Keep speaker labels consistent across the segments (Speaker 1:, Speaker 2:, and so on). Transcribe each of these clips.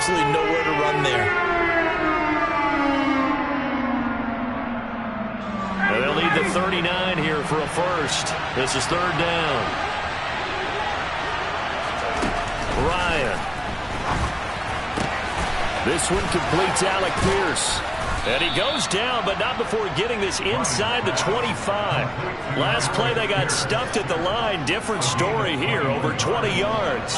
Speaker 1: absolutely nowhere to run there.
Speaker 2: And they'll need the 39 here for a first. This is third down. Ryan. This one completes Alec Pierce. And he goes down, but not before getting this inside the 25. Last play, they got stuffed at the line. Different story here, over 20 yards.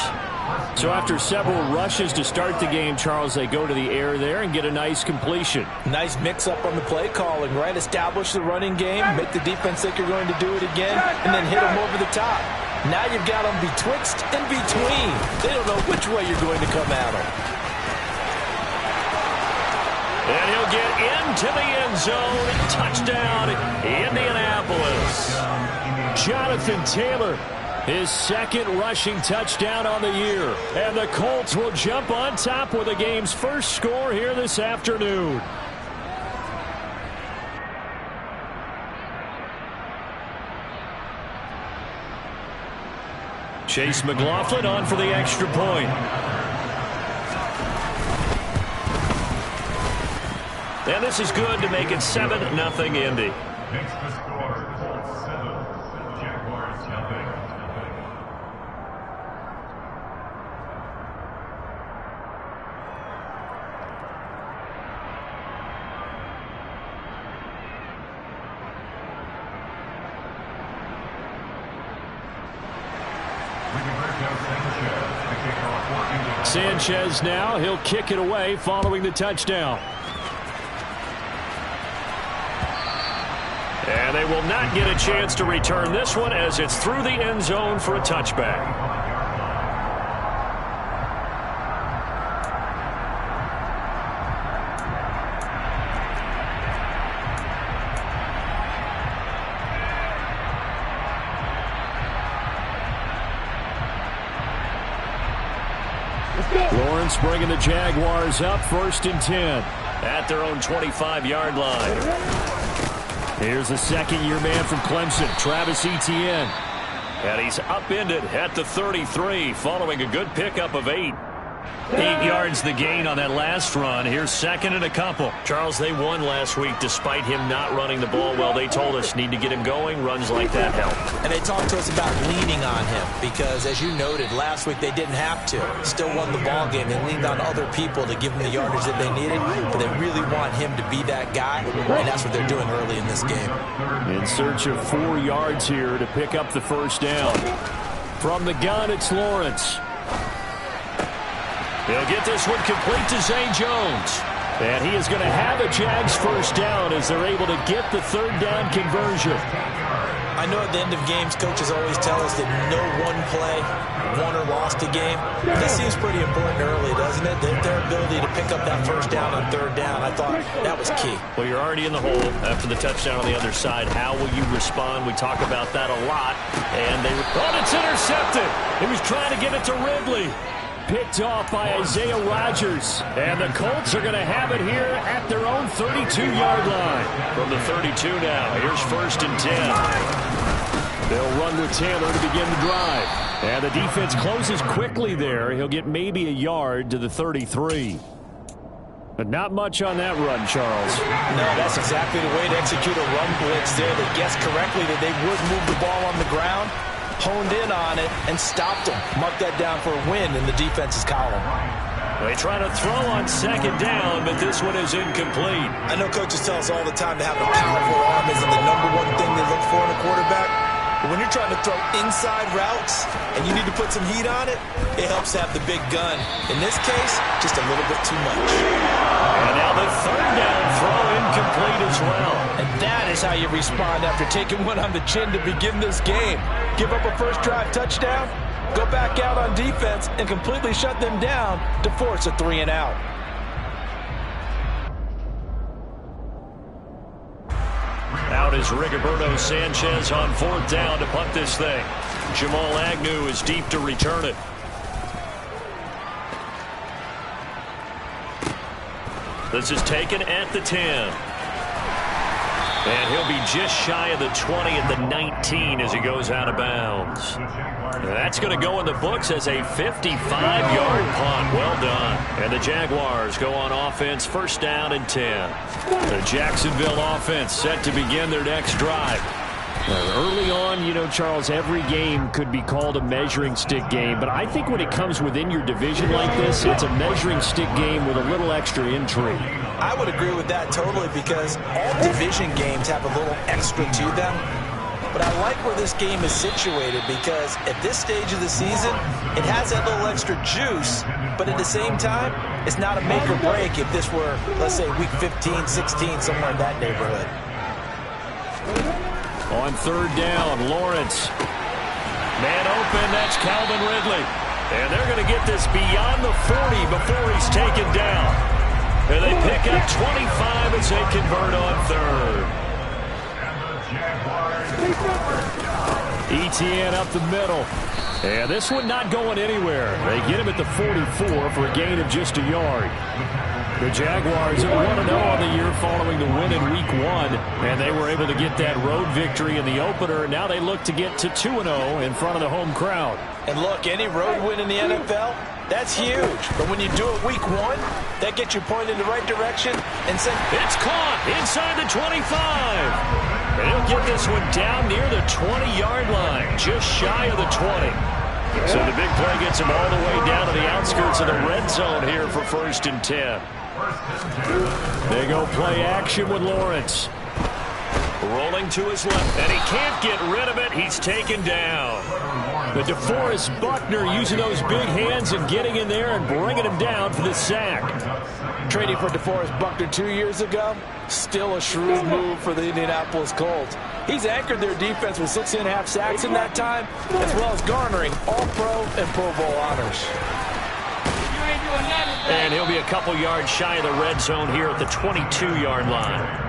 Speaker 3: So after several rushes to start the game, Charles, they go to the air there and get a nice completion.
Speaker 1: Nice mix-up on the play calling, right? Establish the running game, make the defense think you're going to do it again, and then hit them over the top. Now you've got them betwixt and between. They don't know which way you're going to come at them.
Speaker 2: And he'll get into the end zone. Touchdown, Indianapolis.
Speaker 3: Jonathan Taylor, his second rushing touchdown on the year. And the Colts will jump on top with the game's first score here this afternoon.
Speaker 2: Chase McLaughlin on for the extra point. And this is good to make it 7-0 Indy.
Speaker 4: Makes the score Colts 7, Jaguars nothing.
Speaker 3: Sanchez now, he'll kick it away following the touchdown.
Speaker 2: And they will not get a chance to return this one as it's through the end zone for a touchback.
Speaker 3: Lawrence bringing the Jaguars up, 1st and 10.
Speaker 2: At their own 25-yard line.
Speaker 3: Here's the second-year man from Clemson, Travis Etienne.
Speaker 2: And he's upended at the 33 following a good pickup of 8. 8 yards the gain on that last run. Here's second and a couple. Charles, they won last week despite him not running the ball well. They told us need to get him going. Runs like that help.
Speaker 1: And they talked to us about leaning on him because, as you noted, last week they didn't have to. Still won the ball game. They leaned on other people to give them the yardage that they needed, but they really want him to be that guy, and that's what they're doing early in this game.
Speaker 3: In search of 4 yards here to pick up the first down. From the gun, it's Lawrence.
Speaker 2: He'll get this one complete to Zay Jones.
Speaker 3: And he is going to have a Jags first down as they're able to get the third down conversion.
Speaker 1: I know at the end of games, coaches always tell us that no one play won or lost a game. This seems pretty important early, doesn't it? Their ability to pick up that first down on third down, I thought that was key.
Speaker 2: Well, you're already in the hole after the touchdown on the other side. How will you respond? We talk about that a lot. And it's intercepted. He was trying to get it to Ridley.
Speaker 3: Picked off by Isaiah Rodgers. And the Colts are going to have it here at their own 32-yard line.
Speaker 2: From the 32 now, here's 1st and 10.
Speaker 3: They'll run with Taylor to begin the drive. And the defense closes quickly there. He'll get maybe a yard to the 33. But not much on that run, Charles.
Speaker 1: No, that's exactly the way to execute a run blitz there. They guessed correctly that they would move the ball on the ground, honed in on it, and stopped them. Mark that down for a win in the defense's column.
Speaker 2: They try to throw on second down, but this one is incomplete.
Speaker 1: I know coaches tell us all the time to have a powerful arm isn't the #1 thing they look for in a quarterback. But when you're trying to throw inside routes and you need to put some heat on it, it helps to have the big gun. In this case, just a little bit too much.
Speaker 2: And now the third down throw incomplete as well.
Speaker 1: And that is how you respond after taking one on the chin to begin this game. Give up a first drive touchdown, go back out on defense, and completely shut them down to force a 3-and-out.
Speaker 2: Out is Rigoberto Sanchez on 4th down to punt this thing. Jamal Agnew is deep to return it. This is taken at the 10. And he'll be just shy of the 20 at the 19 as he goes out of bounds. And that's going to go in the books as a 55-yard punt. Well done. And the Jaguars go on offense, first down and 10. The Jacksonville offense set to begin their next drive.
Speaker 3: Early on, you know, Charles, every game could be called a measuring stick game. But I think when it comes within your division like this, it's a measuring stick game with a little extra intrigue.
Speaker 1: I would agree with that totally because all division games have a little extra to them. But I like where this game is situated because at this stage of the season, it has that little extra juice. But at the same time, it's not a make or break if this were, let's say, week 15, 16, somewhere in that neighborhood.
Speaker 3: On third down, Lawrence.
Speaker 2: Man open, that's Calvin Ridley. And they're going to get this beyond the 40 before he's taken down. And they pick up 25 as they convert on third.
Speaker 3: Etienne up the middle. And this one not going anywhere. They get him at the 44 for a gain of just a yard. The Jaguars are 1-0 on the year following the win in Week 1, and they were able to get that road victory in the opener. Now they look to get to 2-0 in front of the home crowd.
Speaker 1: And look, any road win in the NFL, that's huge. But when you do it Week 1, that gets you pointed in the right direction. And
Speaker 2: it's caught inside the 25. And he'll get this one down near the 20-yard line, just shy of the 20. So the big play gets him all the way down to the outskirts of the red zone here for first and 10.
Speaker 3: They go play action with Lawrence.
Speaker 2: Rolling to his left, and he can't get rid of it. He's taken down.
Speaker 3: The DeForest Buckner using those big hands and getting in there and bringing him down for the sack.
Speaker 1: Trading for DeForest Buckner 2 years ago, still a shrewd move for the Indianapolis Colts. He's anchored their defense with 6.5 sacks in that time, as well as garnering All-Pro and Pro Bowl honors.
Speaker 2: And he'll be a couple yards shy of the red zone here at the 22-yard line.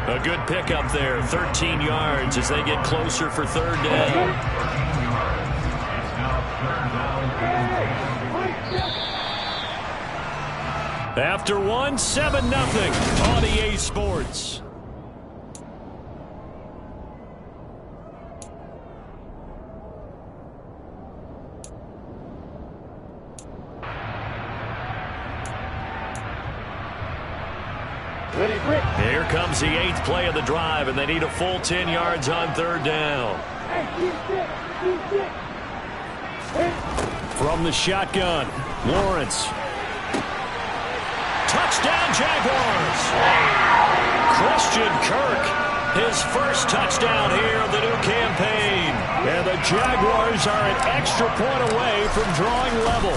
Speaker 2: A good pickup there, 13 yards as they get closer for third down.
Speaker 3: After one, 7-0 on EA Sports.
Speaker 2: Here comes the 8th play of the drive, and they need a full 10 yards on third down.
Speaker 3: From the shotgun, Lawrence.
Speaker 2: Touchdown, Jaguars! Christian Kirk, his first touchdown here of the new campaign.
Speaker 3: And the Jaguars are an extra point away from drawing level.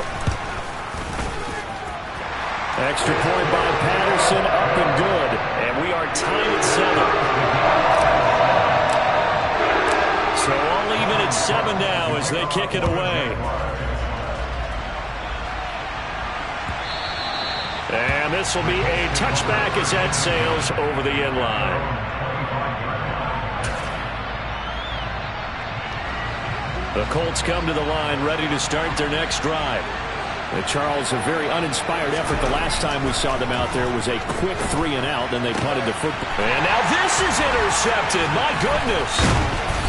Speaker 3: Extra point by Patterson, up and good.
Speaker 2: And we are tied at 7. So all even at 7 now as they kick it away. And this will be a touchback as that sails over the end line. The Colts come to the line ready to start their next drive.
Speaker 3: Charles, a very uninspired effort. The last time we saw them out there was a quick 3-and-out, then they punted the football.
Speaker 2: And now this is intercepted. My goodness.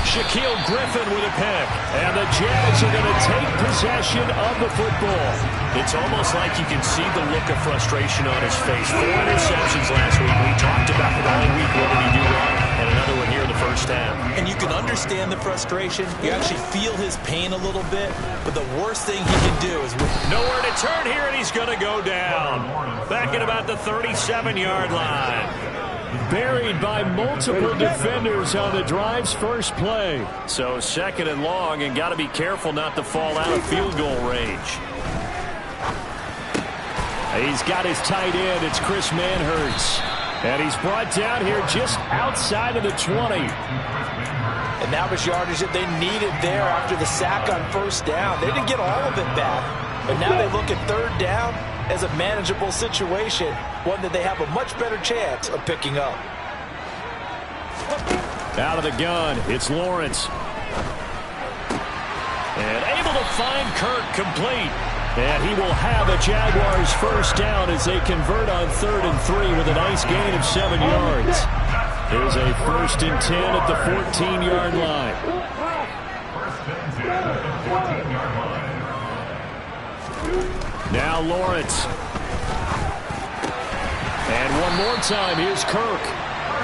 Speaker 2: Shaquille Griffin with a pick.
Speaker 3: And the Jags are going to take possession of the football.
Speaker 2: It's almost like you can see the look of frustration on his face. 4 interceptions last week. We talked about it all week. What did he do wrong? And another one here in the first half.
Speaker 1: And you can understand the frustration. You actually feel his pain a little bit. But the worst thing he can do is...
Speaker 2: Nowhere to turn here, and he's going to go down. Back at about the 37-yard line.
Speaker 3: Buried by multiple defenders on the drive's first play.
Speaker 2: So second and long, and got to be careful not to fall out of field goal range.
Speaker 3: He's got his tight end. It's Chris Manhertz. And he's brought down here just outside of the 20.
Speaker 1: And that was yardage that they needed there after the sack on first down. They didn't get all of it back. But now they look at third down as a manageable situation, one that they have a much better chance of picking up.
Speaker 3: Out of the gun, it's Lawrence.
Speaker 2: And able to find Kirk complete.
Speaker 3: And he will have the Jaguars first down as they convert on 3rd and 3 with a nice gain of 7 yards. Here's a 1st and 10 at the 14-yard line. Now Lawrence. And one more time, here's Kirk.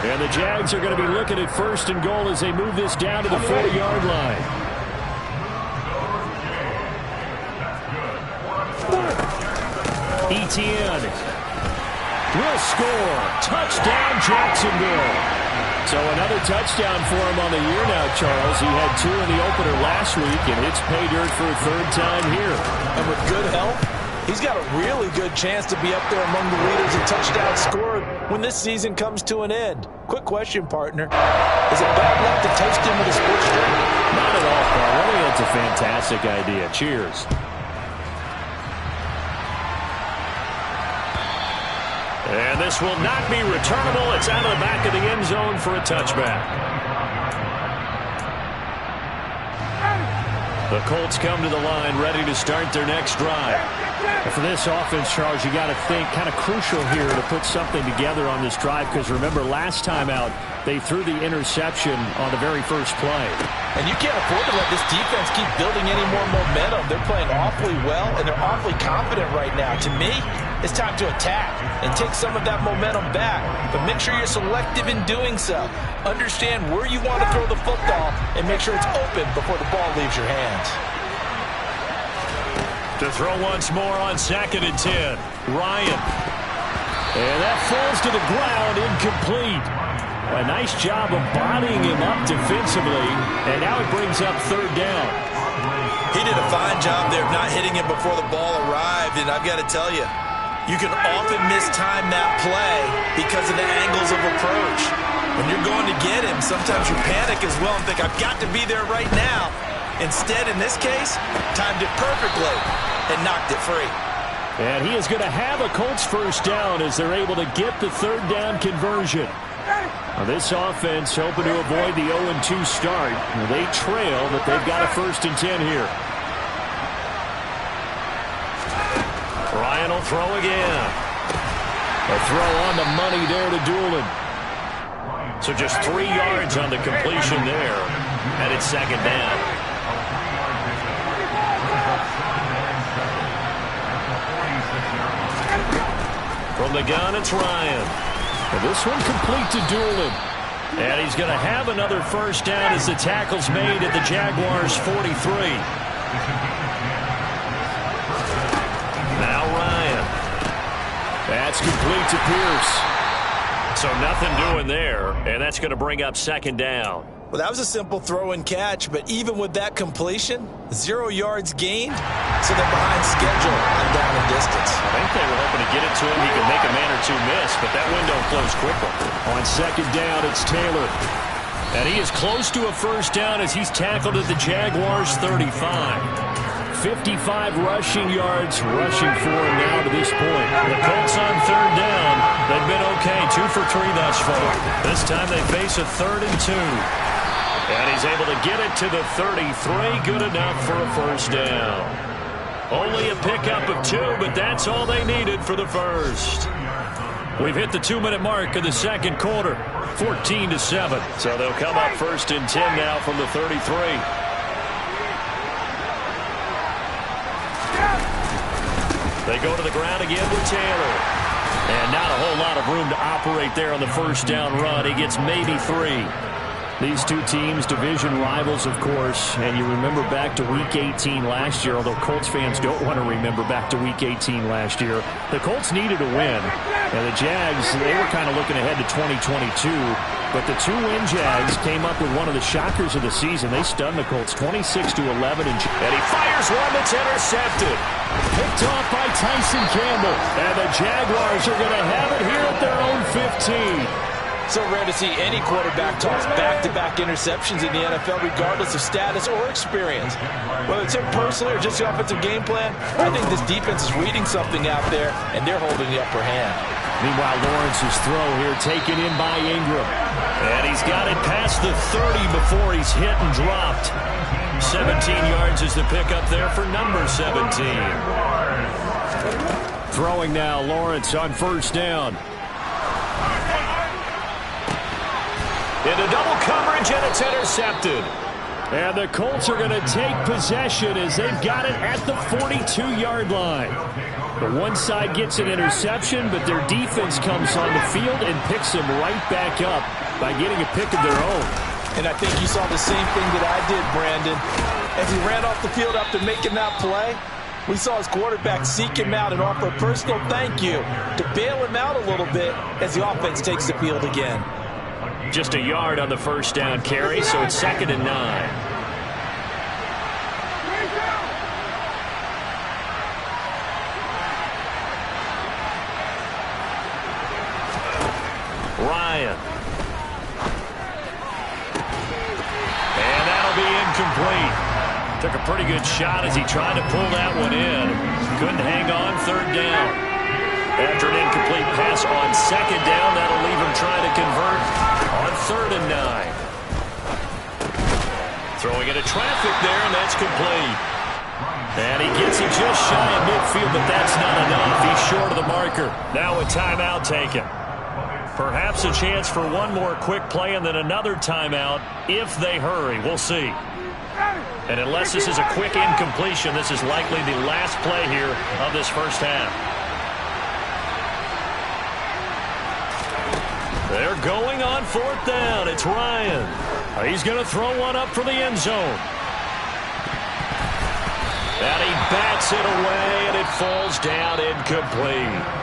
Speaker 3: And the Jags are going to be looking at 1st and goal as they move this down to the 40-yard line. Etienne will score. Touchdown, Jacksonville. So another touchdown for him on the year now, Charles. He had 2 in the opener last week, and it's pay dirt for a 3rd time here.
Speaker 1: And with good help, he's got a really good chance to be up there among the leaders in touchdowns scored when this season comes to an end. Quick question, partner. Is it bad luck to toast him with a sports drink?
Speaker 3: Not at all, Paul. I think that's a fantastic idea. Cheers.
Speaker 2: And this will not be returnable. It's out of the back of the end zone for a touchback. The Colts come to the line ready to start their next drive.
Speaker 3: For this offense, Charles, you got to think kind of crucial here to put something together on this drive, because remember last time out they threw the interception on the very first play.
Speaker 1: And you can't afford to let this defense keep building any more momentum. They're playing awfully well, and they're awfully confident right now. To me, it's time to attack and take some of that momentum back. But make sure you're selective in doing so. Understand where you want to throw the football and make sure it's open before the ball leaves your hands.
Speaker 2: To throw once more on 2nd and 10. Ryan. And that falls to the ground, incomplete. A nice job of bodying him up defensively, and now it brings up 3rd down.
Speaker 1: He did a fine job there of not hitting him before the ball arrived, and I've got to tell you, you can often mistime that play because of the angles of approach. When you're going to get him, sometimes you panic as well and think, I've got to be there right now. Instead, in this case, timed it perfectly and knocked it free.
Speaker 3: And he is going to have a Colts 1st down as they're able to get the 3rd down conversion. Now this offense hoping to avoid the 0-2 start. They trail, but they've got a 1st and 10 here.
Speaker 2: Ryan will throw again.
Speaker 3: A throw on the money there to Doolin.
Speaker 2: So just 3 yards on the completion there, and it's 2nd down. From the gun, it's Ryan.
Speaker 3: And this one complete to Doolin.
Speaker 2: And he's going to have another 1st down as the tackle's made at the Jaguars' 43. Now Ryan.
Speaker 3: That's complete to Pierce.
Speaker 2: So nothing doing there, and that's going to bring up 2nd down.
Speaker 1: Well, that was a simple throw and catch, but even with that completion, 0 yards gained, so they're behind schedule on down and distance.
Speaker 2: I think they were hoping to get it to him. He could make a man or 2 miss, but that window closed quickly.
Speaker 3: On 2nd down, it's Taylor.
Speaker 2: And he is close to a 1st down as he's tackled at the Jaguars' 35.
Speaker 3: 55 rushing yards, rushing for him now to this point.
Speaker 2: The Colts on 3rd down. They've been okay, 2 for 3 thus far. This time they face a 3rd and 2. And he's able to get it to the 33. Good enough for a 1st down. Only a pickup of 2, but that's all they needed for the 1st. We've hit the 2-minute mark of the 2nd quarter. 14-7. So they'll come up 1st and 10 now from the 33. They go to the ground again with Taylor. And not a whole lot of room to operate there on the 1st down run. He gets maybe 3.
Speaker 3: These two teams, division rivals, of course, and you remember back to Week 18 last year, although Colts fans don't want to remember back to Week 18 last year. The Colts needed a win, and the Jags, they were kind of looking ahead to 2022, but the 2-win Jags came up with one of the shockers of the season. They stunned the Colts 26-11, and
Speaker 2: he fires one that's intercepted.
Speaker 3: Picked off by Tyson Campbell, and the Jaguars are going to have it here at their own 15.
Speaker 1: So rare to see any quarterback toss back-to-back interceptions in the NFL, regardless of status or experience. Whether it's him personally or just the offensive game plan, I think this defense is reading something out there, and they're holding the upper hand.
Speaker 3: Meanwhile, Lawrence's throw here taken in by Ingram.
Speaker 2: And he's got it past the 30 before he's hit and dropped. 17 yards is the pickup there for number 17.
Speaker 3: Throwing now, Lawrence on 1st down.
Speaker 2: Into double coverage, and it's intercepted.
Speaker 3: And the Colts are going to take possession as they've got it at the 42-yard line. The one side gets an interception, but their defense comes on the field and picks them right back up by getting a pick of their own.
Speaker 1: And I think you saw the same thing that I did, Brandon. As he ran off the field after making that play, we saw his quarterback seek him out and offer a personal thank you to bail him out a little bit as the offense takes the field again.
Speaker 2: Just a yard on the first down carry, so it's 2nd and 9. Ryan. And that'll be incomplete. Took a pretty good shot as he tried to pull that one in. Couldn't hang on, 3rd down. After an incomplete pass on 2nd down, that'll leave him trying to convert on 3rd and 9. Throwing into traffic there, and that's complete. And he gets it just shy of midfield, but that's not enough. He's short of the marker. Now a timeout taken. Perhaps a chance for one more quick play and then another timeout if they hurry. We'll see. And unless this is a quick incompletion, this is likely the last play here of this first half. They're going on 4th down. It's Ryan. He's going to throw one up for the end zone. And he bats it away, and it falls down incomplete.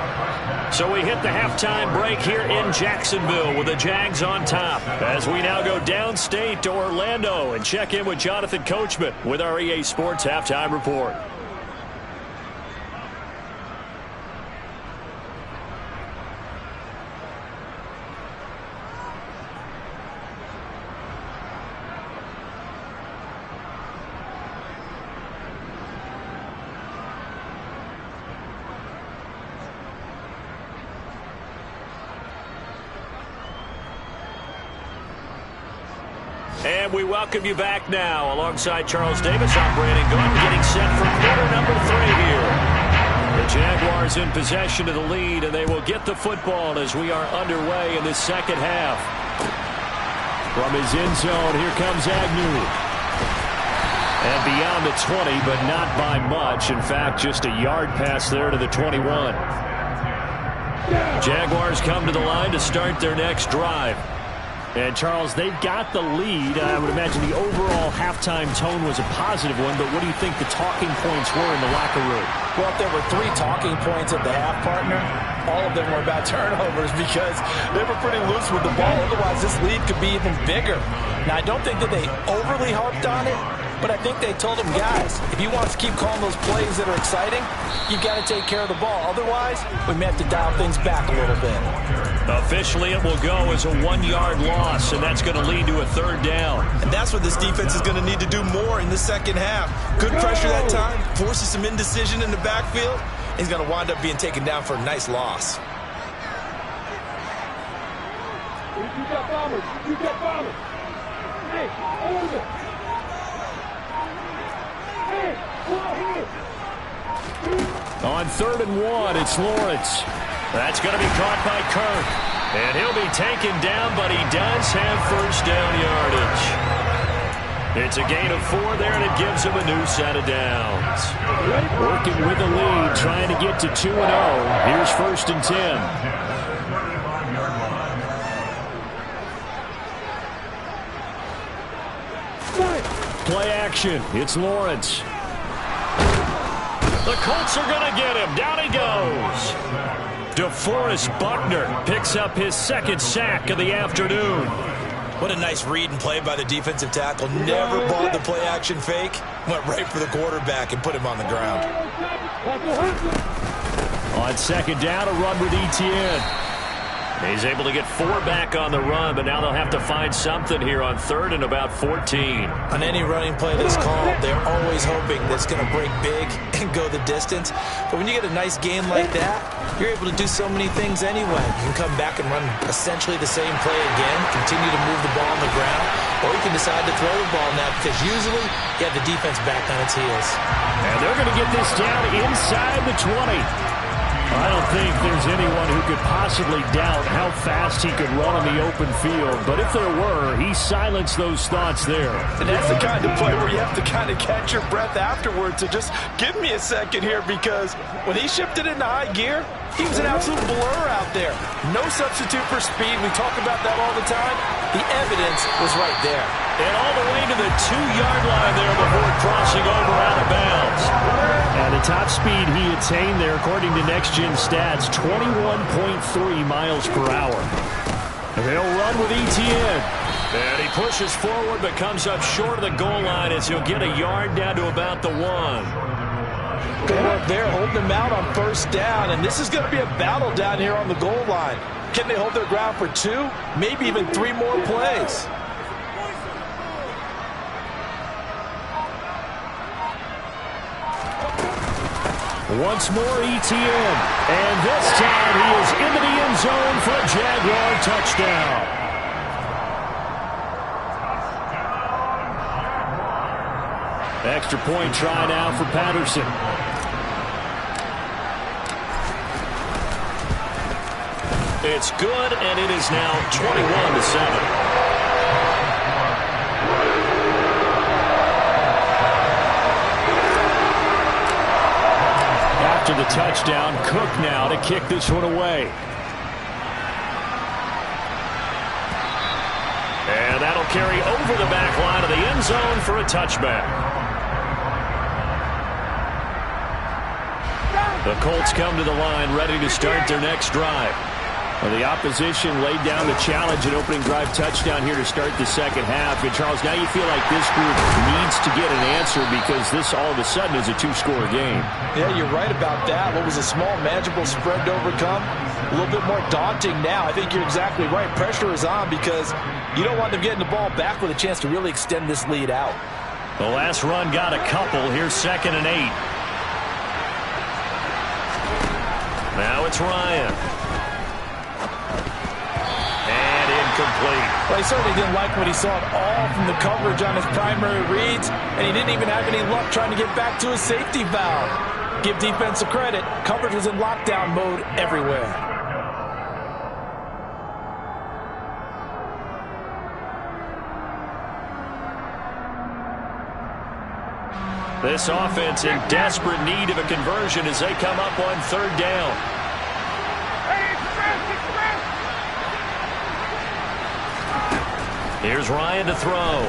Speaker 2: So we hit the halftime break here in Jacksonville with the Jags on top. As we now go downstate to Orlando and check in with Jonathan Coachman with our EA Sports Halftime Report. And we welcome you back now. Alongside Charles Davis, I'm Brandon Gaudin, getting set for quarter number 3 here. The Jaguars in possession of the lead, and they will get the football as we are underway in the second half. From his end zone, here comes Agnew. And beyond the 20, but not by much. In fact, just a yard pass there to the 21. Jaguars come to the line to start their next drive. And, Charles, they've got the lead. I would imagine the overall halftime tone was a positive one, but what do you think the talking points were in the locker room?
Speaker 1: Well, if there were 3 talking points at the half, partner, all of them were about turnovers because they were pretty loose with the ball. Otherwise, this lead could be even bigger. Now, I don't think that they overly harped on it, but I think they told them, guys, if you want us to keep calling those plays that are exciting, you've got to take care of the ball. Otherwise, we may have to dial things back a little bit.
Speaker 2: Officially, it will go as a 1-yard loss, and that's going to lead to a 3rd down.
Speaker 1: And that's what this defense is going to need to do more in the second half. Good pressure that time, forces some indecision in the backfield. He's going to wind up being taken down for a nice loss.
Speaker 3: On 3rd and 1, it's Lawrence.
Speaker 2: That's going to be caught by Kirk. And he'll be taken down, but he does have first down yardage. It's a gain of 4 there, and it gives him a new set of downs.
Speaker 3: Working with the lead, trying to get to 2-0. Here's 1st and 10. Play action. It's Lawrence.
Speaker 2: The Colts are going to get him. Down he goes. DeForest Buckner picks up his 2nd sack of the afternoon.
Speaker 1: What a nice read and play by the defensive tackle. Never bought the play action fake. Went right for the quarterback and put him on the ground.
Speaker 3: On 2nd down, a run with Etienne.
Speaker 2: He's able to get 4 back on the run, but now they'll have to find something here on 3rd and about 14.
Speaker 1: On any running play that's called, they're always hoping that it's going to break big and go the distance. But when you get a nice game like that, you're able to do so many things anyway. You can come back and run essentially the same play again, continue to move the ball on the ground, or you can decide to throw the ball now because usually you have the defense back on its heels.
Speaker 3: And they're going to get this down inside the 20. I don't think there's anyone who could possibly doubt how fast he could run on the open field. But if there were, he silenced those thoughts there.
Speaker 1: And that's the kind of play where you have to kind of catch your breath afterwards to just give me a second here, because when he shifted into high gear, he was an absolute blur out there. No substitute for speed. We talk about that all the time. The evidence was right there.
Speaker 2: And all the way to the 2-yard line there before crossing over out of bounds.
Speaker 3: And the top speed he attained there, according to Next Gen Stats, 21.3 miles per hour. They'll run with ETN.
Speaker 2: And he pushes forward but comes up short of the goal line as he'll get a yard down to about the 1.
Speaker 1: Good work there, holding them out on first down. And this is going to be a battle down here on the goal line. Can they hold their ground for 2, maybe even 3 more plays?
Speaker 3: Once more ETN. And this time he is into the end zone for a Jaguar touchdown. Extra point try now for Patterson.
Speaker 2: It's good, and it is now 21-7.
Speaker 3: After the touchdown, Cook now to kick this one away.
Speaker 2: And that'll carry over the back line of the end zone for a touchback. The Colts come to the line ready to start their next drive.
Speaker 3: Well, the opposition laid down the challenge and opening drive touchdown here to start the second half. And, Charles, now you feel like this group needs to get an answer because this all of a sudden is a 2-score game.
Speaker 1: Yeah, you're right about that. What was a small, manageable spread to overcome, a little bit more daunting now. I think you're exactly right. Pressure is on because you don't want them getting the ball back with a chance to really extend this lead out.
Speaker 2: The last run got a couple. Here's 2nd and 8. Now it's Ryan. Incomplete.
Speaker 1: Well, he certainly didn't like what he saw at all from the coverage on his primary reads, and he didn't even have any luck trying to get back to his safety valve. Give defense a credit. Coverage was in lockdown mode everywhere.
Speaker 2: This offense in desperate need of a conversion as they come up on 3rd down. Here's Ryan to throw.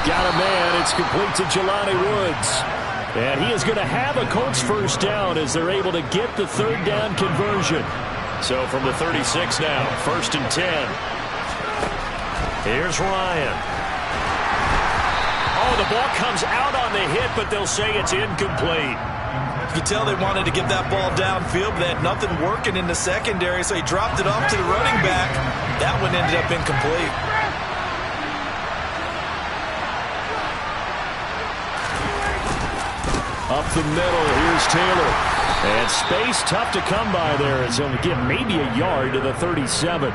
Speaker 3: Got a man. It's complete to Jelani Woods. And he is going to have a Colts first down as they're able to get the 3rd down conversion.
Speaker 2: So from the 36 now, 1st and 10. Here's Ryan. Oh, the ball comes out on the hit, but they'll say it's incomplete.
Speaker 1: You could tell they wanted to get that ball downfield, but they had nothing working in the secondary, so he dropped it off to the running back. That one ended up incomplete.
Speaker 3: Up the middle, here's Taylor. And space tough to come by there as he'll get maybe a yard to the 37.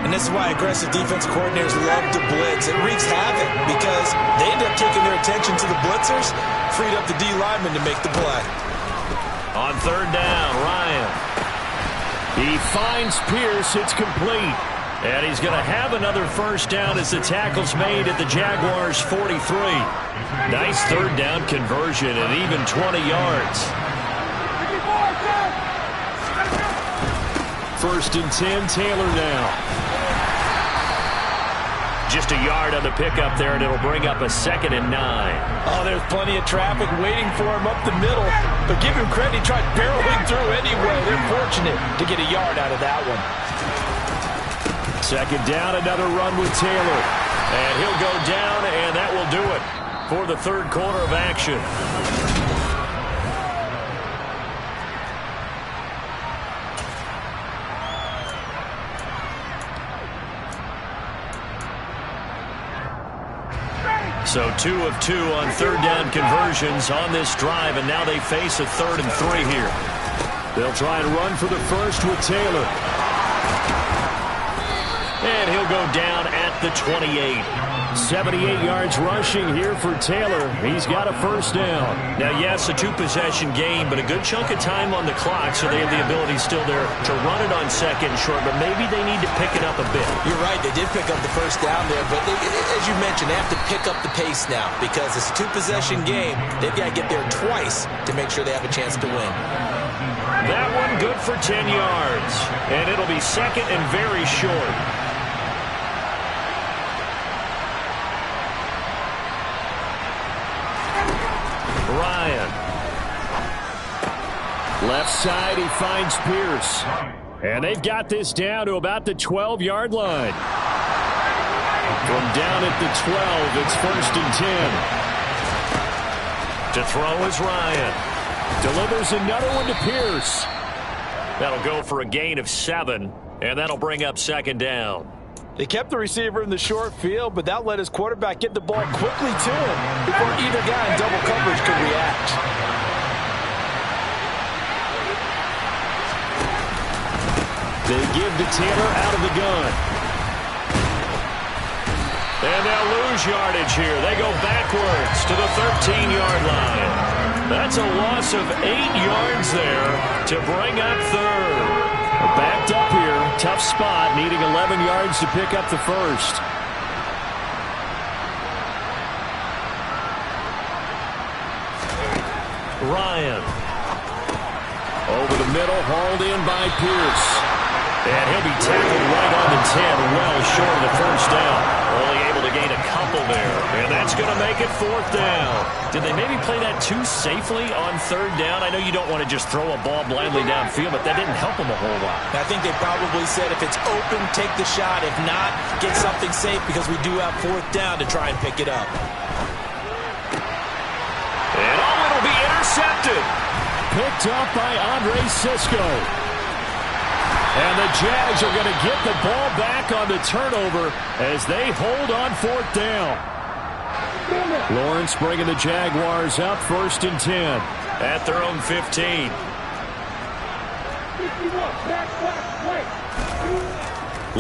Speaker 1: And this is why aggressive defense coordinators love to blitz. It wreaks havoc because they end up taking their attention to the blitzers, freed up the D lineman to make the play.
Speaker 2: On 3rd down, Ryan.
Speaker 3: He finds Pierce. It's complete.
Speaker 2: And he's going to have another first down as the tackle's made at the Jaguars' 43. Nice 3rd down conversion and even 20 yards.
Speaker 3: 1st and 10, Taylor now.
Speaker 2: Just a yard on the pickup there, and it'll bring up a 2nd and 9.
Speaker 1: Oh, there's plenty of traffic waiting for him up the middle. But give him credit, he tried barreling through anyway. They're fortunate to get a yard out of that one.
Speaker 3: 2nd down, another run with Taylor.
Speaker 2: And he'll go down, and that will do it for the 3rd quarter of action. So 2 of 2 on 3rd down conversions on this drive, and now they face a 3rd and 3 here.
Speaker 3: They'll try and run for the first with Taylor.
Speaker 2: And he'll go down at the 28.
Speaker 3: 78 yards rushing here for Taylor. He's got a first down.
Speaker 2: Now, yes, a two-possession game, but a good chunk of time on the clock, so they have the ability still there to run it on second and short, but maybe they need to pick it up a bit.
Speaker 1: You're right. They did pick up the first down there, but as you mentioned, they have to pick up the pace now because it's a two-possession game. They've got to get there twice to make sure they have a chance to win.
Speaker 2: That one good for 10 yards, and it'll be second and very short. Ryan.
Speaker 3: Left side, he finds Pierce. And they've got this down to about the 12-yard line. From down at the 12, it's first and 10.
Speaker 2: To throw is Ryan.
Speaker 3: Delivers another one to Pierce.
Speaker 2: That'll go for a gain of 7, and that'll bring up second down.
Speaker 1: They kept the receiver in the short field, but that let his quarterback get the ball quickly to him before either guy in double coverage could react.
Speaker 3: They give to Taylor out of the gun.
Speaker 2: And they'll lose yardage here. They go backwards to the 13-yard line. That's a loss of 8 yards there to bring up third.
Speaker 3: Backed up here. Tough spot, needing 11 yards to pick up the first.
Speaker 2: Ryan.
Speaker 3: Over the middle, hauled in by Pierce.
Speaker 2: And he'll be tackled right on the 10, well short of the first down. Only able to gain a couple there. And that's going to make it fourth down. Did they maybe play that too safely on third down? I know you don't want to just throw a ball blindly downfield, but that didn't help them a whole lot.
Speaker 1: I think they probably said if it's open, take the shot. If not, get something safe because we do have fourth down to try and pick it up.
Speaker 2: And it'll be intercepted.
Speaker 3: Picked up by Andre Cisco. And the Jags are going to get the ball back on the turnover as they hold on fourth down. Lawrence bringing the Jaguars up first and 10.
Speaker 2: At their own 15.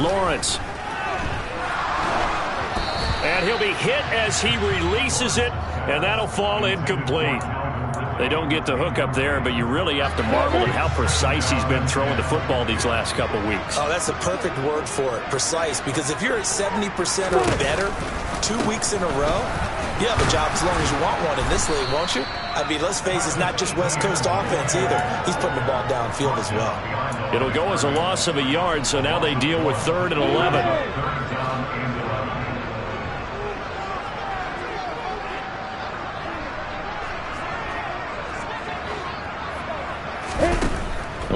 Speaker 3: Lawrence.
Speaker 2: And he'll be hit as he releases it, and that'll fall incomplete. They don't get the hook up there, but you really have to marvel at how precise he's been throwing the football these last couple weeks.
Speaker 1: Oh, that's a perfect word for it, precise, because if you're at 70% or better 2 weeks in a row, you have a job as long as you want one in this league, won't you? I mean, let's face it, it's not just West Coast offense either. He's putting the ball downfield as well.
Speaker 2: It'll go as a loss of a yard, so now they deal with 3rd and 11.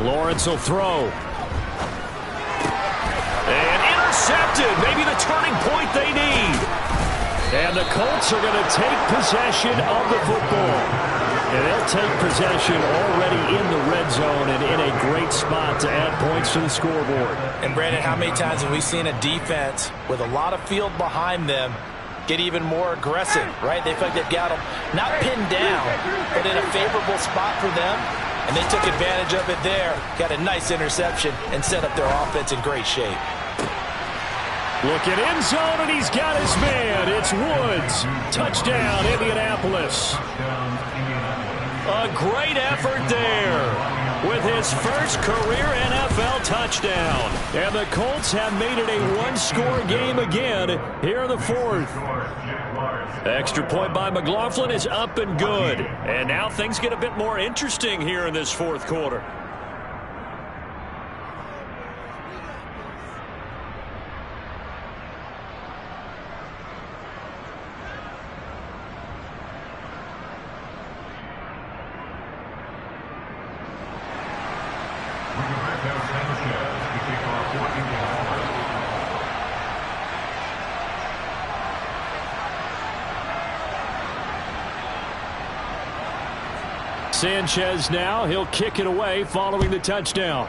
Speaker 3: Lawrence will throw.
Speaker 2: And intercepted. Maybe the turning point they need.
Speaker 3: And the Colts are going to take possession of the football. And they'll take possession already in the red zone and in a great spot to add points to the scoreboard.
Speaker 1: And, Brandon, how many times have we seen a defense with a lot of field behind them get even more aggressive, right? They feel like they've got them not pinned down, but in a favorable spot for them. And they took advantage of it there, got a nice interception, and set up their offense in great shape.
Speaker 3: Looking end zone, and he's got his man. It's Woods. Touchdown, Indianapolis.
Speaker 2: A great effort there with his first career NFL touchdown.
Speaker 3: And the Colts have made it a one-score game again here in the fourth.
Speaker 2: Extra point by McLaughlin is up and good. And now things get a bit more interesting here in this fourth quarter.
Speaker 3: Sanchez now, he'll kick it away following the touchdown.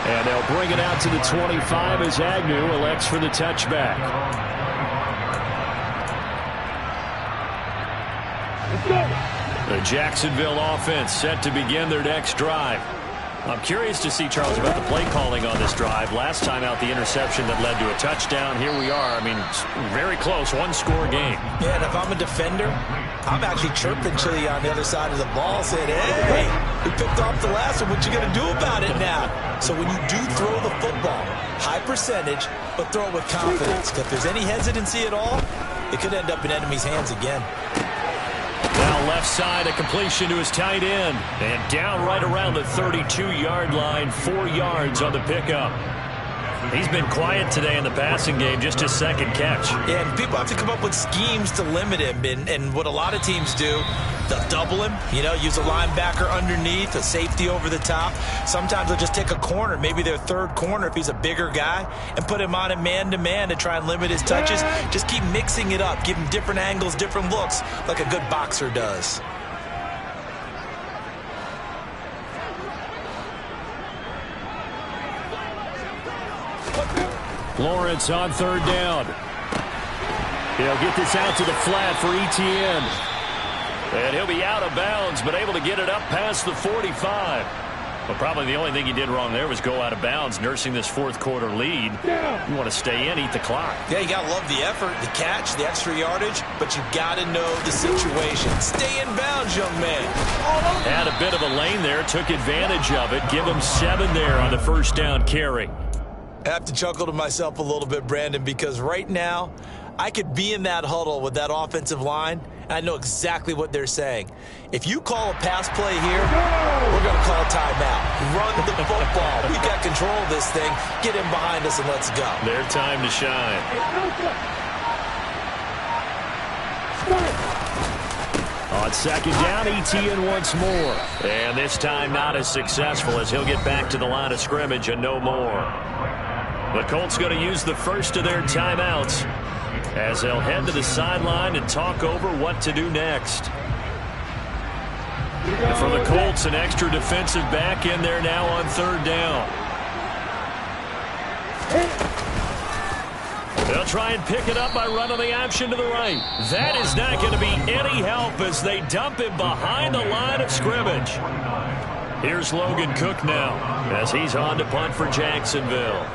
Speaker 3: And they'll bring it out to the 25 as Agnew elects for the touchback. The Jacksonville offense set to begin their next drive.
Speaker 2: I'm curious to see, Charles, about the play calling on this drive. Last time out, the interception that led to a touchdown. Here we are. I mean, it's very close, one-score game.
Speaker 1: Yeah, and if I'm a defender, I'm actually chirping Chili on the other side of the ball, saying, hey, we picked off the last one. What you going to do about it now? So when you do throw the football, high percentage, but throw it with confidence. If there's any hesitancy at all, it could end up in enemy's hands again.
Speaker 2: Now left side, a completion to his tight end. And down right around the 32-yard line, 4 yards on the pickup. He's been quiet today in the passing game, just his second catch.
Speaker 1: Yeah, and people have to come up with schemes to limit him. And what a lot of teams do, they'll double him, use a linebacker underneath, a safety over the top. Sometimes they'll just take a corner, maybe their third corner if he's a bigger guy, and put him on a man-to-man to try and limit his touches. Just keep mixing it up, give him different angles, different looks, like a good boxer does.
Speaker 3: Lawrence on third down. He'll get this out to the flat for Etienne.
Speaker 2: And he'll be out of bounds, but able to get it up past the 45. Well, probably the only thing he did wrong there was go out of bounds, nursing this fourth quarter lead. You want to stay in, eat the clock.
Speaker 1: Yeah, you got to love the effort, the catch, the extra yardage, but you got to know the situation. Stay in bounds, young man.
Speaker 2: Had a bit of a lane there, took advantage of it. Give him 7 there on the first down carry.
Speaker 1: I have to chuckle to myself a little bit, Brandon, because right now I could be in that huddle with that offensive line, and I know exactly what they're saying. If you call a pass play here, we're going to call timeout. Run the football. We got control of this thing. Get in behind us and let's go.
Speaker 2: Their time to shine.
Speaker 3: On second down, Etienne once more.
Speaker 2: And this time not as successful as he'll get back to the line of scrimmage and no more. The Colts going to use the first of their timeouts as they'll head to the sideline and talk over what to do next. And for the Colts, an extra defensive back in there now on third down. They'll try and pick it up by running the option to the right. That is not going to be any help as they dump him behind the line of scrimmage. Here's Logan Cook now as he's on to punt for Jacksonville.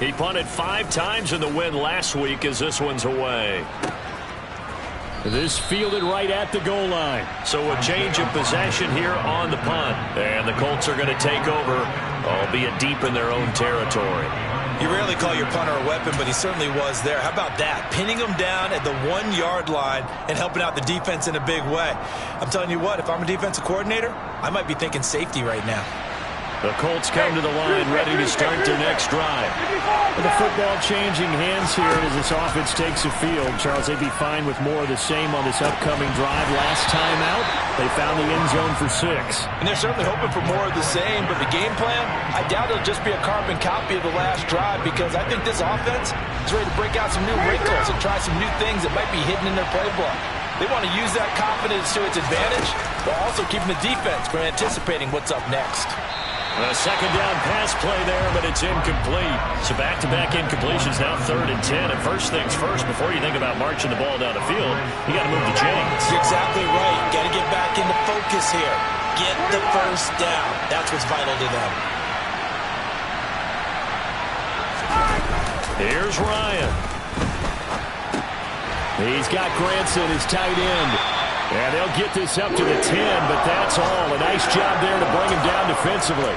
Speaker 2: He punted 5 times in the win last week as this one's away.
Speaker 3: This fielded right at the goal line.
Speaker 2: So a change of possession here on the punt. And the Colts are going to take over, albeit deep in their own territory.
Speaker 1: You rarely call your punter a weapon, but he certainly was there. How about that? Pinning him down at the 1-yard line and helping out the defense in a big way. I'm telling you what, if I'm a defensive coordinator, I might be thinking safety right now.
Speaker 2: The Colts come to the line ready to start their next drive.
Speaker 3: With the football changing hands here as this offense takes the field. Charles, they'd be fine with more of the same on this upcoming drive. Last time out, they found the end zone for 6.
Speaker 1: And they're certainly hoping for more of the same, but the game plan, I doubt it'll just be a carbon copy of the last drive because I think this offense is ready to break out some new wrinkles and try some new things that might be hidden in their playbook. They want to use that confidence to its advantage, while also keeping the defense from anticipating what's up next.
Speaker 2: A second down pass play there, but it's incomplete. So back-to-back incompletions now 3rd and 10. And first things first, before you think about marching the ball down the field, you got to move the chains.
Speaker 1: You're exactly right. Got to get back into focus here. Get the first down. That's what's vital to them.
Speaker 2: Here's Ryan.
Speaker 3: He's got Granson, his tight end. And they'll get this up to the 10, but that's all. A nice job there to bring him down defensively.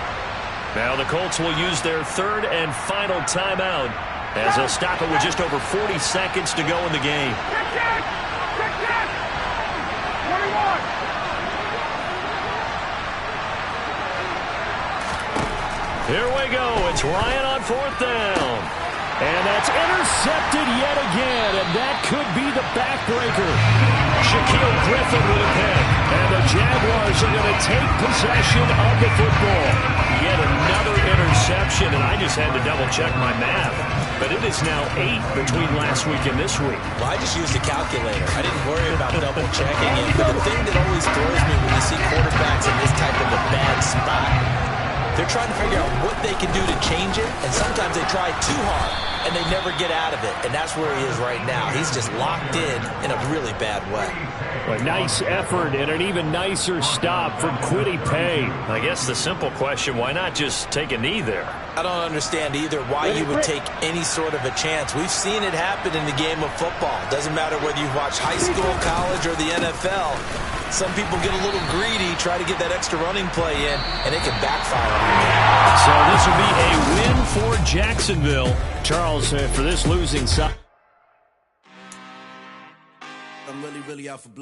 Speaker 2: Now the Colts will use their 3rd and final timeout as they'll stop it with just over 40 seconds to go in the game. Here we go. It's Ryan on 4th down.
Speaker 3: And that's intercepted yet again, and that could be the backbreaker.
Speaker 2: Shaquille Griffin with a pick.
Speaker 3: And the Jaguars are going to take possession of the football.
Speaker 2: Yet another interception, and I just had to double-check my math. But it is now 8 between last week and this week.
Speaker 1: Well, I just used a calculator. I didn't worry about double-checking it. But the thing that always throws me when you see quarterbacks in this type of a bad spot, They're trying to figure out what they can do to change it, and sometimes they try too hard, and they never get out of it, and that's where he is right now. He's just locked in a really bad way.
Speaker 3: A nice effort and an even nicer stop from Kwity Paye.
Speaker 2: I guess the simple question, why not just take a knee there?
Speaker 1: I don't understand either why you would take any sort of a chance. We've seen it happen in the game of football. Doesn't matter whether you watch high school, college, or the NFL. Some people get a little greedy, try to get that extra running play in, and it can backfire on them.
Speaker 3: So this will be a win for Jacksonville. Charles, for this losing side.
Speaker 5: I'm really out for blood.